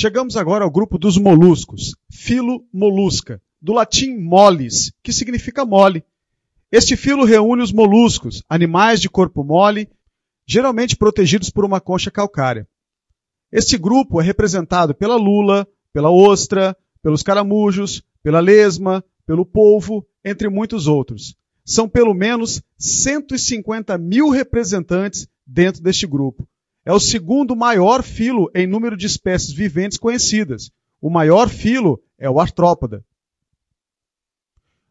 Chegamos agora ao grupo dos moluscos, filo molusca, do latim mollis, que significa mole. Este filo reúne os moluscos, animais de corpo mole, geralmente protegidos por uma concha calcária. Este grupo é representado pela lula, pela ostra, pelos caramujos, pela lesma, pelo polvo, entre muitos outros. São pelo menos 150 mil representantes dentro deste grupo. É o segundo maior filo em número de espécies viventes conhecidas. O maior filo é o artrópoda.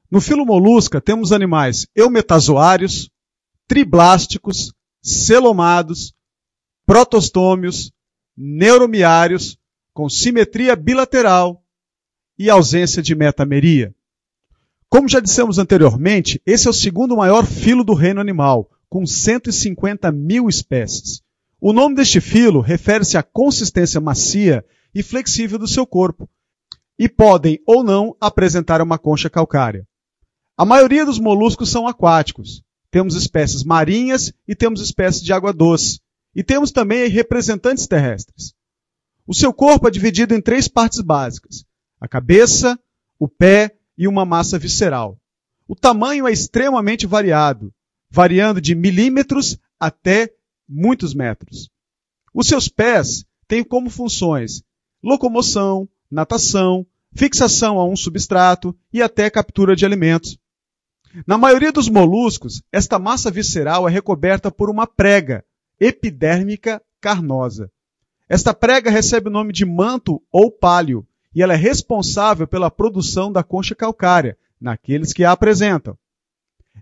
No filo molusca temos animais eumetazoários, triblásticos, celomados, protostômios, neuromiários, com simetria bilateral e ausência de metameria. Como já dissemos anteriormente, esse é o segundo maior filo do reino animal, com 150 mil espécies. O nome deste filo refere-se à consistência macia e flexível do seu corpo, e podem ou não apresentar uma concha calcária. A maioria dos moluscos são aquáticos. Temos espécies marinhas e temos espécies de água doce. E temos também representantes terrestres. O seu corpo é dividido em 3 partes básicas: a cabeça, o pé e uma massa visceral. O tamanho é extremamente variado, variando de milímetros até muitos metros. Os seus pés têm como funções locomoção, natação, fixação a um substrato e até captura de alimentos. Na maioria dos moluscos, esta massa visceral é recoberta por uma prega epidérmica carnosa. Esta prega recebe o nome de manto ou pálio e ela é responsável pela produção da concha calcária naqueles que a apresentam.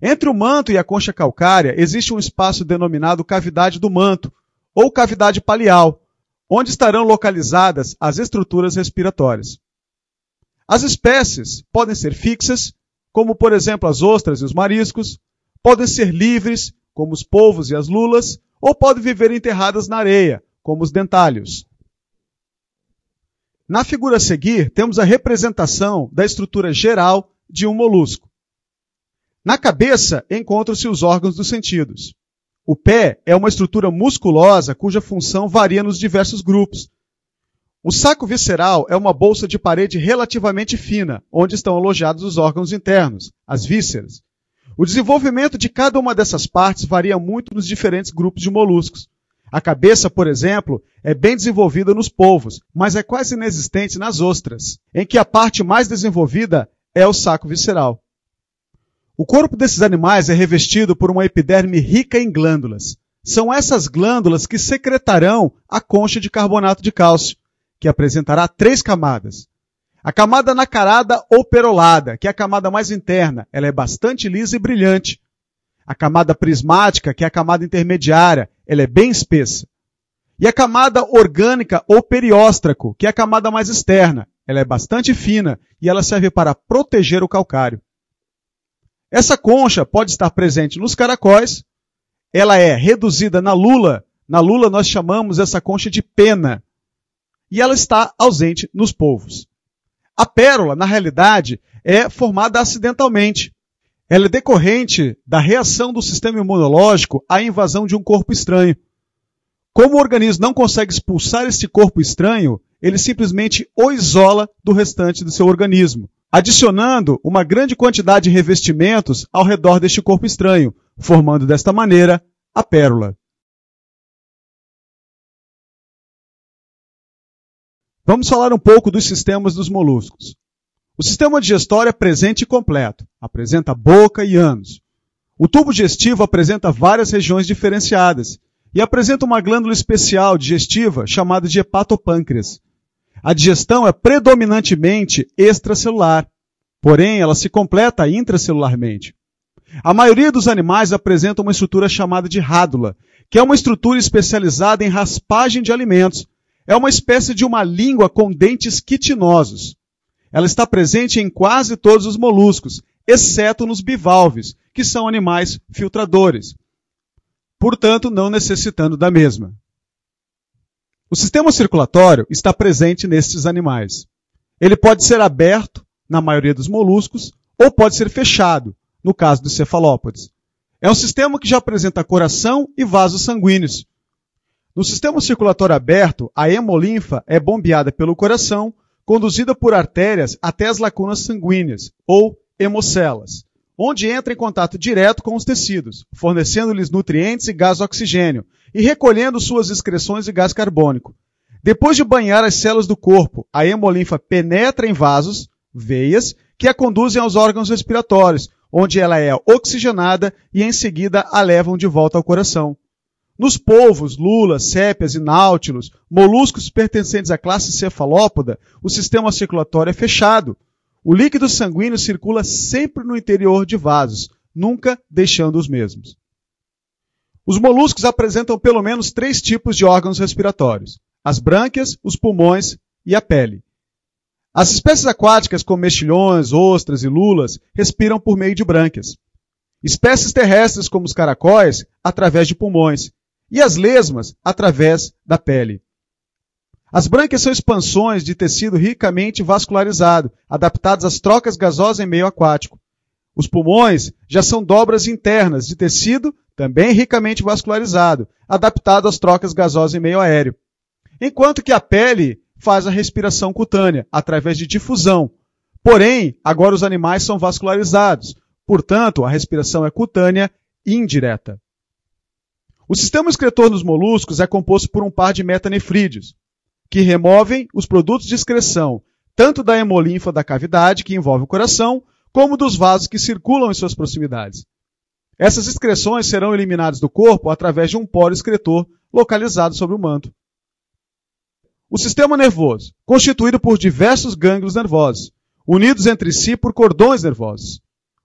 Entre o manto e a concha calcária existe um espaço denominado cavidade do manto ou cavidade palial, onde estarão localizadas as estruturas respiratórias. As espécies podem ser fixas, como por exemplo as ostras e os mariscos, podem ser livres, como os polvos e as lulas, ou podem viver enterradas na areia, como os dentálios. Na figura a seguir, temos a representação da estrutura geral de um molusco. Na cabeça encontram-se os órgãos dos sentidos. O pé é uma estrutura musculosa cuja função varia nos diversos grupos. O saco visceral é uma bolsa de parede relativamente fina, onde estão alojados os órgãos internos, as vísceras. O desenvolvimento de cada uma dessas partes varia muito nos diferentes grupos de moluscos. A cabeça, por exemplo, é bem desenvolvida nos polvos, mas é quase inexistente nas ostras, em que a parte mais desenvolvida é o saco visceral. O corpo desses animais é revestido por uma epiderme rica em glândulas. São essas glândulas que secretarão a concha de carbonato de cálcio, que apresentará 3 camadas. A camada nacarada ou perolada, que é a camada mais interna, ela é bastante lisa e brilhante. A camada prismática, que é a camada intermediária, ela é bem espessa. E a camada orgânica ou perióstraco, que é a camada mais externa, ela é bastante fina e ela serve para proteger o calcário. Essa concha pode estar presente nos caracóis, ela é reduzida na lula nós chamamos essa concha de pena, e ela está ausente nos polvos. A pérola, na realidade, é formada acidentalmente. Ela é decorrente da reação do sistema imunológico à invasão de um corpo estranho. Como o organismo não consegue expulsar esse corpo estranho, ele simplesmente o isola do restante do seu organismo, adicionando uma grande quantidade de revestimentos ao redor deste corpo estranho, formando desta maneira a pérola. Vamos falar um pouco dos sistemas dos moluscos. O sistema digestório é presente e completo. Apresenta boca e ânus. O tubo digestivo apresenta várias regiões diferenciadas e apresenta uma glândula especial digestiva chamada de hepatopâncreas. A digestão é predominantemente extracelular, porém ela se completa intracelularmente. A maioria dos animais apresenta uma estrutura chamada de rádula, que é uma estrutura especializada em raspagem de alimentos. É uma espécie de uma língua com dentes quitinosos. Ela está presente em quase todos os moluscos, exceto nos bivalves, que são animais filtradores, portanto não necessitando da mesma. O sistema circulatório está presente nestes animais. Ele pode ser aberto, na maioria dos moluscos, ou pode ser fechado, no caso dos cefalópodes. É um sistema que já apresenta coração e vasos sanguíneos. No sistema circulatório aberto, a hemolinfa é bombeada pelo coração, conduzida por artérias até as lacunas sanguíneas, ou hemocelas, onde entra em contato direto com os tecidos, fornecendo-lhes nutrientes e gás oxigênio, e recolhendo suas excreções de gás carbônico. Depois de banhar as células do corpo, a hemolinfa penetra em vasos, veias, que a conduzem aos órgãos respiratórios, onde ela é oxigenada e em seguida a levam de volta ao coração. Nos polvos, lulas, sépias e náutilos, moluscos pertencentes à classe cefalópoda, o sistema circulatório é fechado. O líquido sanguíneo circula sempre no interior de vasos, nunca deixando os mesmos. Os moluscos apresentam pelo menos 3 tipos de órgãos respiratórios: as brânquias, os pulmões e a pele. As espécies aquáticas, como mexilhões, ostras e lulas, respiram por meio de brânquias. Espécies terrestres, como os caracóis, através de pulmões. E as lesmas, através da pele. As brânquias são expansões de tecido ricamente vascularizado, adaptadas às trocas gasosas em meio aquático. Os pulmões já são dobras internas de tecido, também ricamente vascularizado, adaptado às trocas gasosas em meio aéreo. Enquanto que a pele faz a respiração cutânea, através de difusão. Porém, agora os animais são vascularizados, portanto, a respiração é cutânea e indireta. O sistema excretor dos moluscos é composto por um par de metanefrídeos, que removem os produtos de excreção, tanto da hemolinfa da cavidade, que envolve o coração, como dos vasos que circulam em suas proximidades. Essas excreções serão eliminadas do corpo através de um poro excretor localizado sobre o manto. O sistema nervoso, constituído por diversos gânglios nervosos, unidos entre si por cordões nervosos.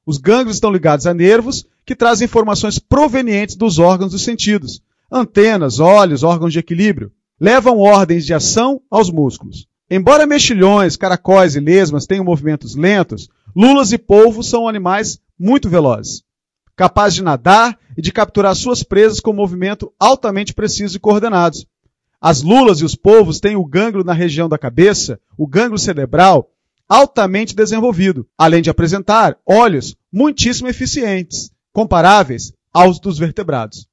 Os gânglios estão ligados a nervos que trazem informações provenientes dos órgãos dos sentidos. Antenas, olhos, órgãos de equilíbrio. Levam ordens de ação aos músculos. Embora mexilhões, caracóis e lesmas tenham movimentos lentos, lulas e polvos são animais muito velozes, capazes de nadar e de capturar suas presas com movimento altamente preciso e coordenados. As lulas e os polvos têm o gânglio na região da cabeça, o gânglio cerebral, altamente desenvolvido, além de apresentar olhos muitíssimo eficientes, comparáveis aos dos vertebrados.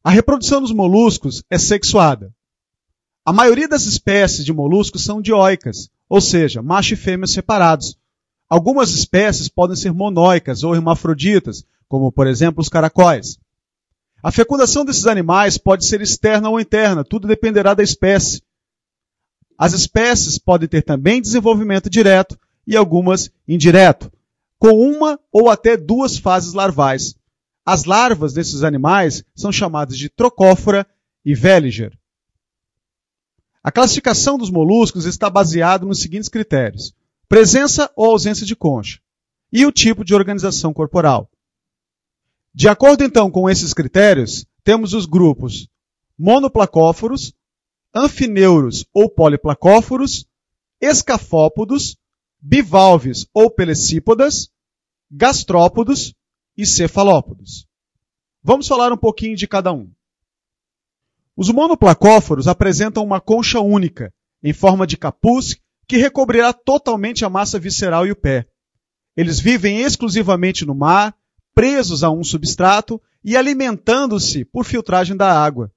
A reprodução dos moluscos é sexuada. A maioria das espécies de moluscos são dioicas, ou seja, macho e fêmea separados. Algumas espécies podem ser monóicas ou hermafroditas, como por exemplo os caracóis. A fecundação desses animais pode ser externa ou interna, tudo dependerá da espécie. As espécies podem ter também desenvolvimento direto e algumas indireto, com uma ou até 2 fases larvais. As larvas desses animais são chamadas de trocófora e véliger. A classificação dos moluscos está baseada nos seguintes critérios: presença ou ausência de concha e o tipo de organização corporal. De acordo então com esses critérios, temos os grupos monoplacóforos, anfineuros ou poliplacóforos, escafópodos, bivalves ou pelecípodas, gastrópodos e cefalópodos. Vamos falar um pouquinho de cada um. Os monoplacóforos apresentam uma concha única, em forma de capuz, que recobrirá totalmente a massa visceral e o pé. Eles vivem exclusivamente no mar, presos a um substrato e alimentando-se por filtragem da água.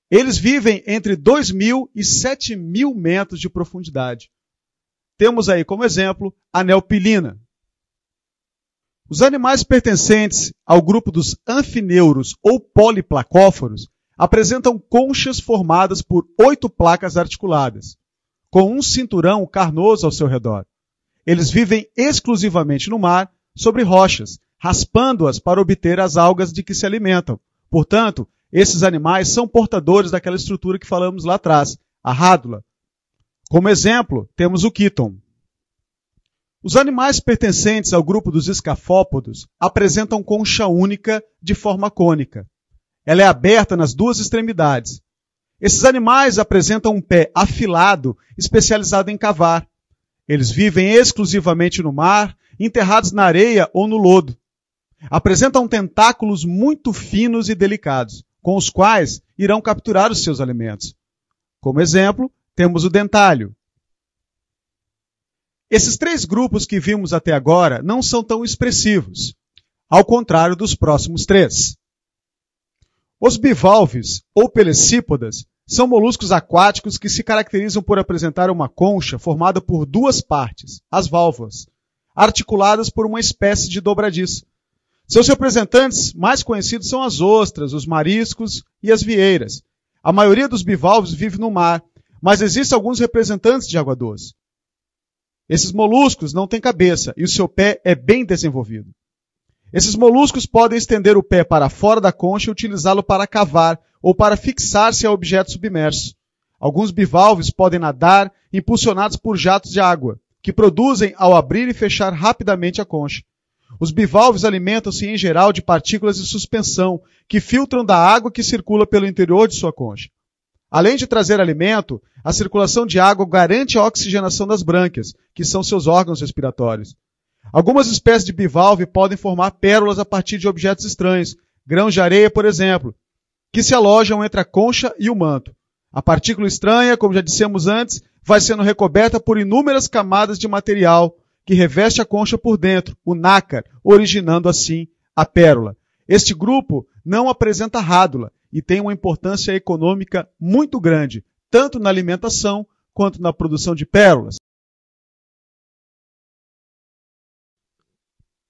Eles vivem entre 2.000 e 7.000 metros de profundidade. Temos aí como exemplo a neopilina. Os animais pertencentes ao grupo dos anfineuros ou poliplacóforos apresentam conchas formadas por 8 placas articuladas, com um cinturão carnoso ao seu redor. Eles vivem exclusivamente no mar, sobre rochas, raspando-as para obter as algas de que se alimentam. Portanto, esses animais são portadores daquela estrutura que falamos lá atrás, a rádula. Como exemplo, temos o quíton. Os animais pertencentes ao grupo dos escafópodos apresentam concha única de forma cônica. Ela é aberta nas 2 extremidades. Esses animais apresentam um pé afilado, especializado em cavar. Eles vivem exclusivamente no mar, enterrados na areia ou no lodo. Apresentam tentáculos muito finos e delicados, com os quais irão capturar os seus alimentos. Como exemplo, temos o dentário. Esses 3 grupos que vimos até agora não são tão expressivos, ao contrário dos próximos 3. Os bivalves, ou pelecípodas, são moluscos aquáticos que se caracterizam por apresentar uma concha formada por duas partes, as válvulas, articuladas por uma espécie de dobradiça. Seus representantes mais conhecidos são as ostras, os mariscos e as vieiras. A maioria dos bivalves vive no mar, mas existem alguns representantes de água doce. Esses moluscos não têm cabeça e o seu pé é bem desenvolvido. Esses moluscos podem estender o pé para fora da concha e utilizá-lo para cavar ou para fixar-se a objetos submersos. Alguns bivalves podem nadar impulsionados por jatos de água, que produzem ao abrir e fechar rapidamente a concha. Os bivalves alimentam-se em geral de partículas de suspensão, que filtram da água que circula pelo interior de sua concha. Além de trazer alimento, a circulação de água garante a oxigenação das brânquias, que são seus órgãos respiratórios. Algumas espécies de bivalve podem formar pérolas a partir de objetos estranhos, grãos de areia, por exemplo, que se alojam entre a concha e o manto. A partícula estranha, como já dissemos antes, vai sendo recoberta por inúmeras camadas de material que reveste a concha por dentro, o nácar, originando assim a pérola. Este grupo não apresenta rádula e tem uma importância econômica muito grande, tanto na alimentação quanto na produção de pérolas.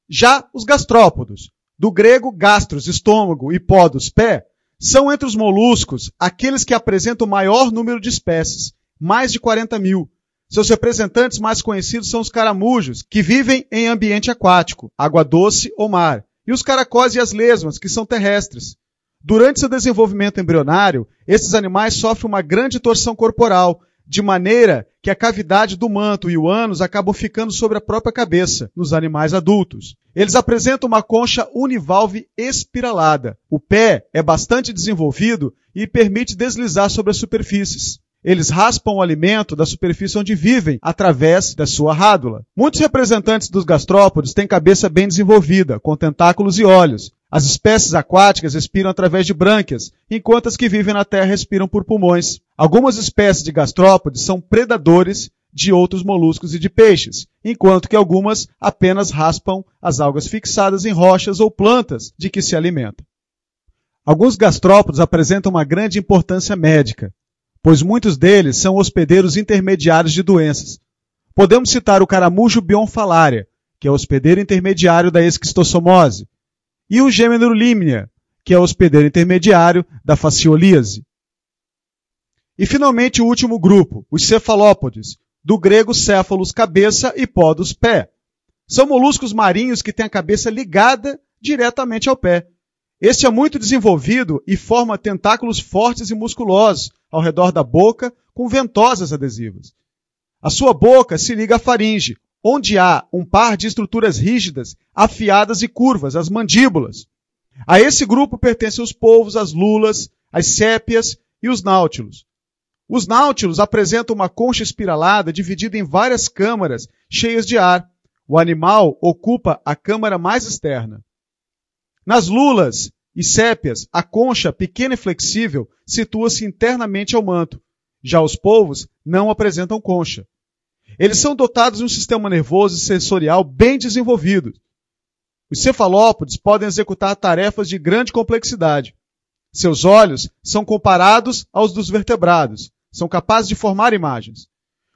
Já os gastrópodos, do grego gastros, estômago, e podos, pé, são entre os moluscos aqueles que apresentam o maior número de espécies, mais de 40 mil. Seus representantes mais conhecidos são os caramujos, que vivem em ambiente aquático, água doce ou mar, e os caracóis e as lesmas, que são terrestres. Durante seu desenvolvimento embrionário, esses animais sofrem uma grande torção corporal, de maneira que a cavidade do manto e o ânus acabam ficando sobre a própria cabeça, nos animais adultos. Eles apresentam uma concha univalve espiralada. O pé é bastante desenvolvido e permite deslizar sobre as superfícies. Eles raspam o alimento da superfície onde vivem, através da sua rádula. Muitos representantes dos gastrópodes têm cabeça bem desenvolvida, com tentáculos e olhos. As espécies aquáticas respiram através de brânquias, enquanto as que vivem na terra respiram por pulmões. Algumas espécies de gastrópodes são predadores de outros moluscos e de peixes, enquanto que algumas apenas raspam as algas fixadas em rochas ou plantas de que se alimentam. Alguns gastrópodes apresentam uma grande importância médica, pois muitos deles são hospedeiros intermediários de doenças. Podemos citar o caramujo bionfalaria, que é hospedeiro intermediário da esquistossomose, e o gênero Limnia, que é hospedeiro intermediário da fasciolíase. E finalmente o último grupo, os cefalópodes, do grego céfalos, cabeça, e podos, pé. São moluscos marinhos que têm a cabeça ligada diretamente ao pé. Este é muito desenvolvido e forma tentáculos fortes e musculosos ao redor da boca com ventosas adesivas. A sua boca se liga à faringe, onde há um par de estruturas rígidas, afiadas e curvas, as mandíbulas. A esse grupo pertencem os polvos, as lulas, as sépias e os náutilos. Os náutilos apresentam uma concha espiralada dividida em várias câmaras cheias de ar. O animal ocupa a câmara mais externa. Nas lulas e sépias, a concha, pequena e flexível, situa-se internamente ao manto. Já os polvos não apresentam concha. Eles são dotados de um sistema nervoso e sensorial bem desenvolvido. Os cefalópodes podem executar tarefas de grande complexidade. Seus olhos são comparados aos dos vertebrados. São capazes de formar imagens.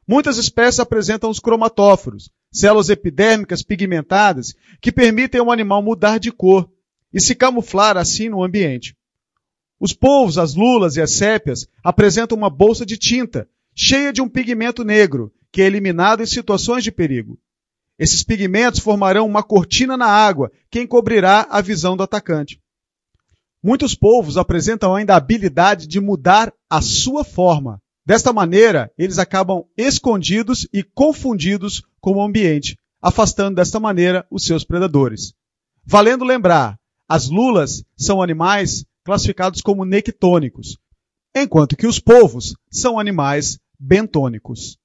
Muitas espécies apresentam os cromatóforos, células epidérmicas pigmentadas que permitem ao animal mudar de cor e se camuflar assim no ambiente. Os polvos, as lulas e as sépias apresentam uma bolsa de tinta cheia de um pigmento negro que é eliminado em situações de perigo. Esses pigmentos formarão uma cortina na água que encobrirá a visão do atacante. Muitos polvos apresentam ainda a habilidade de mudar a sua forma. Desta maneira, eles acabam escondidos e confundidos com o ambiente, afastando desta maneira os seus predadores. Valendo lembrar, as lulas são animais classificados como nectônicos, enquanto que os polvos são animais bentônicos.